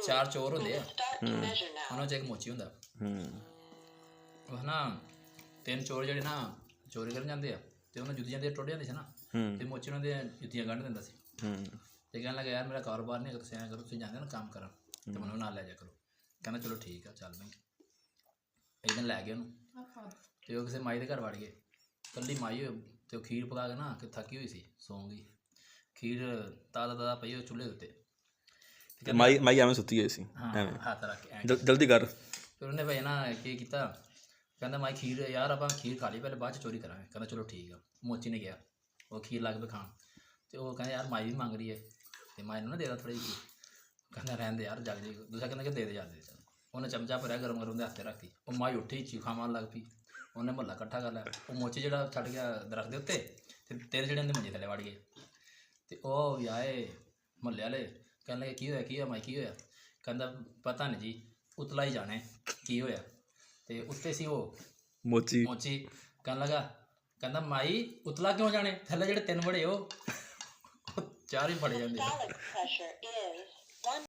ਚਾਰ ਚੋਰ ਹੁੰਦੇ ਆ, ਉਹਨਾਂ 'ਚ ਇੱਕ ਮੋਚੀ ਹੁੰਦਾ। ਉਹ ਨਾ 3 ਚੋਰ ਜਿਹੜੇ ਨਾ ਚੋਰੀ ਕਰਨ ਜਾਂਦੇ ਆ ਅਤੇ ਉਹਨਾਂ ਜੁੱਤੀਆਂ ਦੇ ਟੁੱਟ ਜਾਂਦੇ ਸੀ ਨਾ, ਅਤੇ ਮੋਚੀ ਉਹਨਾਂ ਦੀਆਂ ਜੁੱਤੀਆਂ ਕੱਢ ਦਿੰਦਾ ਸੀ। ਅਤੇ ਕਹਿਣ ਲੱਗਾ ਯਾਰ ਮੇਰਾ ਕਾਰੋਬਾਰ ਨਹੀਂ ਹੈਗਾ, ਤੁਸੀਂ ਐਂ ਕਰੋ, ਤੁਸੀਂ ਜਾਂਦੇ ਨਾ ਕੰਮ ਕਰਨ ਅਤੇ ਮੈਨੂੰ ਨਾਲ ਲੈ ਜਾ ਕਰੋ। ਕਹਿੰਦਾ ਚਲੋ ਠੀਕ ਆ, ਚੱਲ ਬਈ। ਇੱਕ ਦਿਨ ਲੈ ਗਏ ਉਹਨੂੰ, ਅਤੇ ਉਹ ਕਿਸੇ ਮਾਈ ਦੇ ਘਰ ਵੜ ਗਏ। ਇਕੱਲੀ ਮਾਈ ਹੋਈ ਅਤੇ ਉਹ ਖੀਰ ਪਕਾ ਕੇ ਨਾ ਕਿ ਥੱਕੀ ਹੋਈ ਸੀ, ਸੌਂ ਗਈ। ਖੀਰ ਤਾਜ਼ਾ ਪਈ ਉਹ ਚੁੱਲ੍ਹੇ ਉੱਤੇ, ਮਾਈ ਐਵੇਂ ਸੁੱਤੀ ਹੋਈ ਸੀ, ਹੱਥ ਰੱਖ ਕੇ ਜਲਦੀ ਕਰ। ਫਿਰ ਉਹਨੇ ਭਾਈ ਨਾ ਕੀ ਕੀਤਾ, ਕਹਿੰਦਾ ਮਾਈ ਖੀਰ ਯਾਰ ਆਪਾਂ ਖੀਰ ਖਾ ਲਈ, ਪਹਿਲੇ ਬਾਅਦ 'ਚ ਚੋਰੀ ਕਰਾਂਗੇ। ਕਹਿੰਦਾ ਚਲੋ ਠੀਕ ਆ। ਮੋਚੀ ਨੇ ਗਿਆ, ਉਹ ਖੀਰ ਲੱਗ ਪਏ ਖਾਣ, ਅਤੇ ਉਹ ਕਹਿੰਦਾ ਯਾਰ ਮਾਈ ਵੀ ਮੰਗ ਰਹੀ ਹੈ, ਅਤੇ ਮਾਈ ਨੂੰ ਨਾ ਦੇ ਦਾ ਥੋੜ੍ਹੀ ਜਿਹੀ। ਕਹਿੰਦਾ ਰਹਿਣ ਦੇ ਯਾਰ, ਜਗ ਜੀ। ਦੂਸਰਾ ਕਹਿੰਦਾ ਕਿ ਦੇ ਦੇ ਜਾਂਦੇ। ਉਹਨੇ ਚਮਚਾ ਭਰਿਆ, ਗਰਮ ਗਰਮ ਦੇ ਹੱਥ 'ਤੇ ਰੱਖਤੀ। ਉਹ ਮਾਈ ਉੱਠੀ, ਚੀਖਾਂ ਮਾਰਨ ਲੱਗ ਪਈ। ਉਹਨੇ ਮੁਹੱਲਾ ਇਕੱਠਾ ਕਰ ਲਿਆ। ਉਹ ਮੋਚੀ ਜਿਹੜਾ ਛੱਡ ਗਿਆ ਦਰੱਖਤ ਦੇ ਉੱਤੇ, ਅਤੇ 3 ਜਿਹੜੇ ਉਹਦੇ ਮੰਜੇ ਥੱਲੇ ਵੜ ਗਏ। ਅਤੇ ਉਹ ਵੀ ਆਏ ਮੁਹੱਲੇ ਵਾਲੇ, ਕਹਿਣ ਲੱਗੇ ਕੀ ਹੋਇਆ, ਕੀ ਹੋਇਆ ਮਾਈ, ਕੀ ਹੋਇਆ? ਕਹਿੰਦਾ ਪਤਾ ਨਹੀਂ ਜੀ, ਉਤਲਾ ਹੀ ਜਾਣੇ ਕੀ ਹੋਇਆ। ਅਤੇ ਉੱਤੇ ਸੀ ਉਹ ਮੋਚੀ। ਕਹਿਣ ਲੱਗਾ, ਕਹਿੰਦਾ ਮਾਈ ਉਤਲਾ ਕਿਉਂ ਜਾਣੇ, ਥੱਲੇ ਜਿਹੜੇ 3 ਬੜੇ ਉਹ 4 ਹੀ ਫੜੇ ਜਾਂਦੇ।